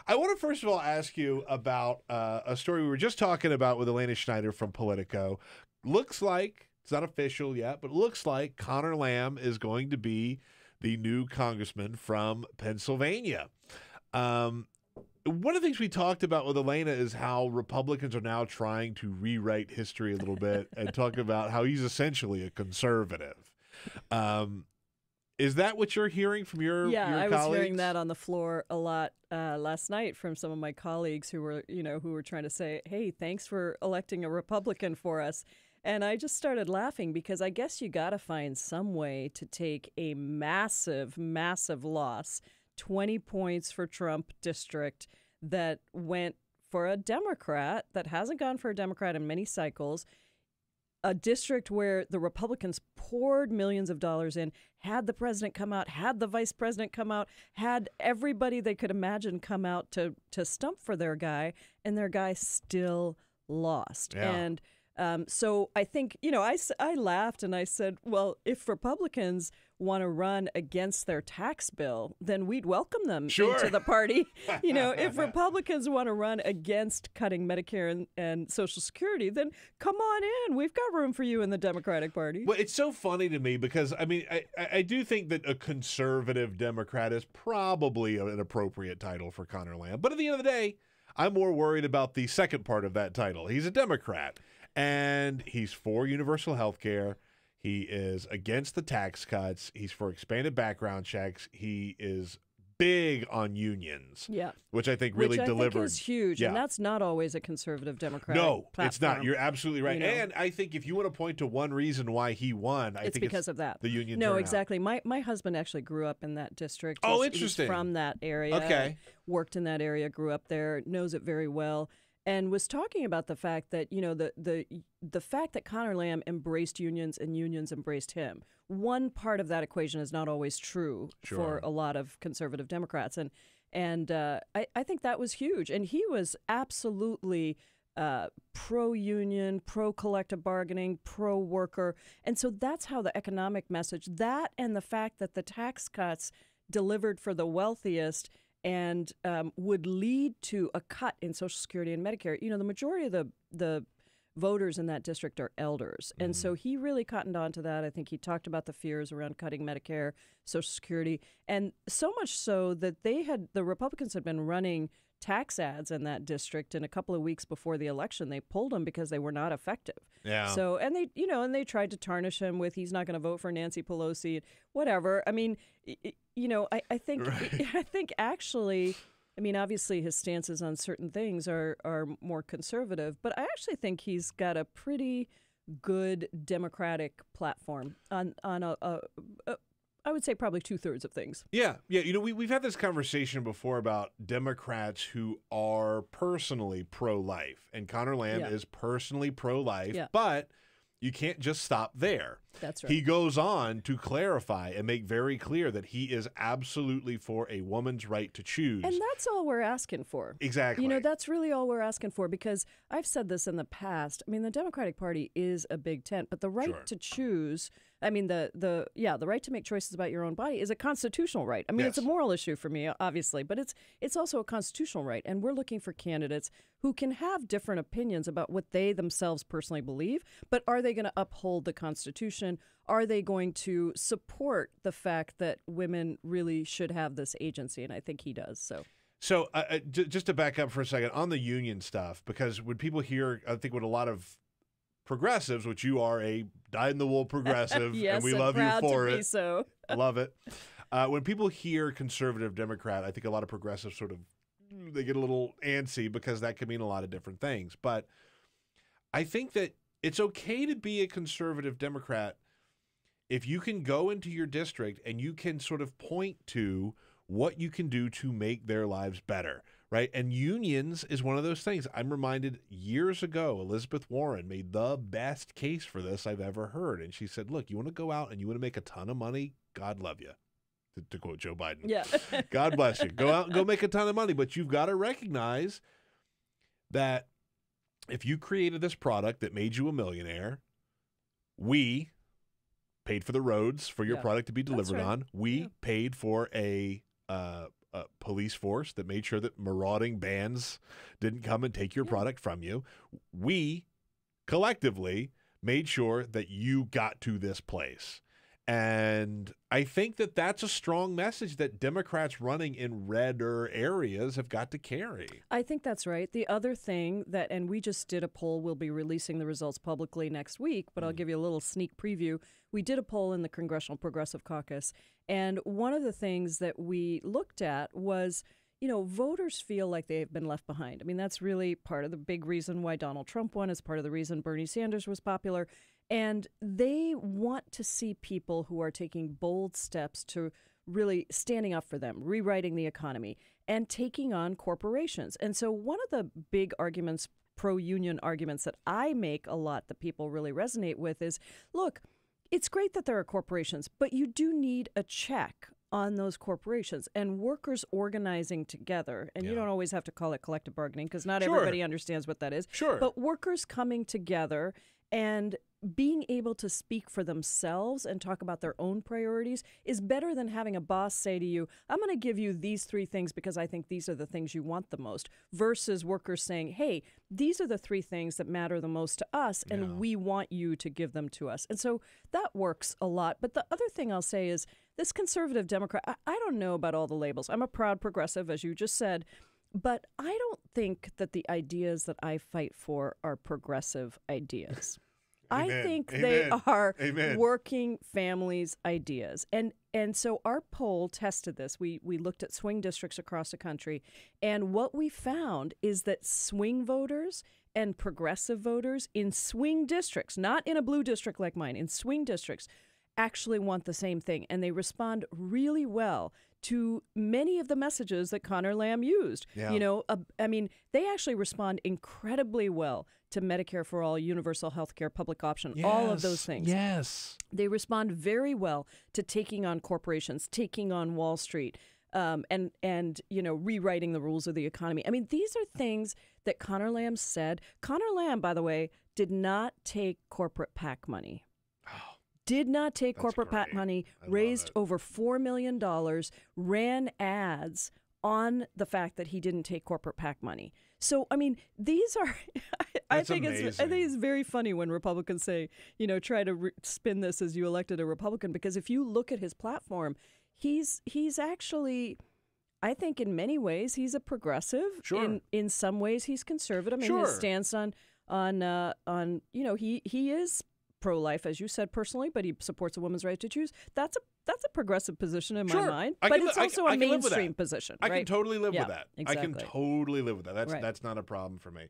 I want to first of all ask you about a story we were just talking about with Elena Schneider from Politico. Looks like, it's not official yet, but it looks like Conor Lamb is going to be the new congressman from Pennsylvania. One of the things we talked about with Elena is how Republicans are now trying to rewrite history a little bit and talk about how he's essentially a conservative. Is that what you're hearing from your colleagues? Yeah, I was hearing that on the floor a lot last night from some of my colleagues who were trying to say, hey, thanks for electing a Republican for us. And I just started laughing because I guess you got to find some way to take a massive, massive loss, 20 points for Trump district that went for a Democrat that hasn't gone for a Democrat in many cycles, a district where the Republicans poured millions of dollars in, had the president come out, had the vice president come out, had everybody they could imagine come out to stump for their guy, and their guy still lost. Yeah. And so I think, I laughed and I said, well, if Republicans want to run against their tax bill, then we'd welcome them into the party. If Republicans want to run against cutting Medicare and Social Security, then come on in. We've got room for you in the Democratic Party. Well, it's so funny to me because, I do think that a conservative Democrat is probably an appropriate title for Conor Lamb. But at the end of the day, I'm more worried about the second part of that title. He's a Democrat, and he's for universal health care. He is against the tax cuts. He's for expanded background checks. He is big on unions, which I think really delivered. Which is huge, and that's not always a conservative Democratic platform. It's not. You're absolutely right. And I think if you want to point to one reason why he won, I think because of that. The union No, turnout. exactly. My husband actually grew up in that district. Oh, He's interesting. from that area. Okay. Worked in that area, grew up there, knows it very well. And was talking about the fact that, the fact that Conor Lamb embraced unions and unions embraced him. One part of that equation is not always true for a lot of conservative Democrats. And I think that was huge. And he was absolutely pro-union, pro-collective bargaining, pro-worker. And so that's how the economic message, that and the fact that the tax cuts delivered for the wealthiest and would lead to a cut in Social Security and Medicare. The majority of the voters in that district are elders. And so he really cottoned on to that. I think he talked about the fears around cutting Medicare, Social Security, and so much so that the Republicans had been running tax ads in that district, and a couple of weeks before the election, they pulled them because they were not effective. Yeah. So, and they tried to tarnish him with he's not going to vote for Nancy Pelosi, whatever. I mean, I think I think actually, obviously his stances on certain things are more conservative, but I actually think he's got a pretty good Democratic platform on I would say probably 2/3 of things. Yeah. We've had this conversation before about Democrats who are personally pro-life, and Conor Lamb is personally pro-life, but you can't just stop there. That's right. He goes on to clarify and make very clear that he is absolutely for a woman's right to choose. And that's all we're asking for. Exactly. That's really all we're asking for, because I've said this in the past. The Democratic Party is a big tent, but the right to choose, the right to make choices about your own body is a constitutional right. It's a moral issue for me, obviously, but it's also a constitutional right. And we're looking for candidates who can have different opinions about what they themselves personally believe, but are they going to uphold the Constitution? Are they going to support the fact that women really should have this agency? And I think he does. So just to back up for a second on the union stuff, because when people hear, I think what a lot of progressives, which you are a dyed-in-the-wool progressive, yes, and we love you for it. So. I love it. When people hear conservative Democrat, I think a lot of progressives they get a little antsy because that could mean a lot of different things. But I think that it's okay to be a conservative Democrat if you can go into your district and you can sort of point to what you can do to make their lives better, right? And unions is one of those things. I'm reminded years ago, Elizabeth Warren made the best case for this I've ever heard. And she said, look, you want to go out and you want to make a ton of money? God love you. To quote Joe Biden. Yeah. God bless you. Go out and go make a ton of money. But you've got to recognize that if you created this product that made you a millionaire, we paid for the roads for your product to be delivered on. We paid for a police force that made sure that marauding bands didn't come and take your product from you. We collectively made sure that you got to this place. And I think that that's a strong message that Democrats running in redder areas have got to carry. I think that's right. The other thing that, and we just did a poll, we'll be releasing the results publicly next week, but I'll give you a little sneak preview. We did a poll in the Congressional Progressive Caucus, and one of the things that we looked at was, you know, voters feel like they've been left behind. I mean, that's really part of the big reason why Donald Trump won, is part of the reason Bernie Sanders was popular. And they want to see people who are taking bold steps to really standing up for them, rewriting the economy, and taking on corporations. And so one of the big arguments, pro-union arguments that I make a lot that people really resonate with is, look, it's great that there are corporations, but you do need a check on those corporations and workers organizing together. And you don't always have to call it collective bargaining, because not everybody understands what that is. But workers coming together and being able to speak for themselves and talk about their own priorities is better than having a boss say to you, I'm going to give you these 3 things because I think these are the things you want the most, versus workers saying, hey, these are the 3 things that matter the most to us, and we want you to give them to us. And so that works a lot. But the other thing I'll say is this conservative Democrat, I don't know about all the labels. I'm a proud progressive, as you just said, but I don't think that the ideas that I fight for are progressive ideas. I think they are working families' ideas. And so our poll tested this. We looked at swing districts across the country, and what we found is that swing voters and progressive voters in swing districts, not in a blue district like mine, in swing districts, actually want the same thing, and they respond really well to many of the messages that Conor Lamb used. You know, I mean, they actually respond incredibly well to Medicare for all, universal health care, public option, all of those things. They respond very well to taking on corporations, taking on Wall Street, and you know, rewriting the rules of the economy. I mean, these are things that Conor Lamb said. Conor Lamb, by the way, did not take corporate PAC money. Did not take corporate PAC money, raised over $4 million, ran ads on the fact that he didn't take corporate PAC money. So, I mean, these are, I think it's very funny when Republicans say, you know, try to spin this as you elected a Republican, because if you look at his platform, he's actually, I think in many ways, he's a progressive. In some ways, he's conservative. I mean, his stance on, you know, he is pro-life, as you said, personally, but he supports a woman's right to choose. That's a progressive position in my mind, but it's also a mainstream position. I can totally live with that. Exactly. I can totally live with that. That's not a problem for me.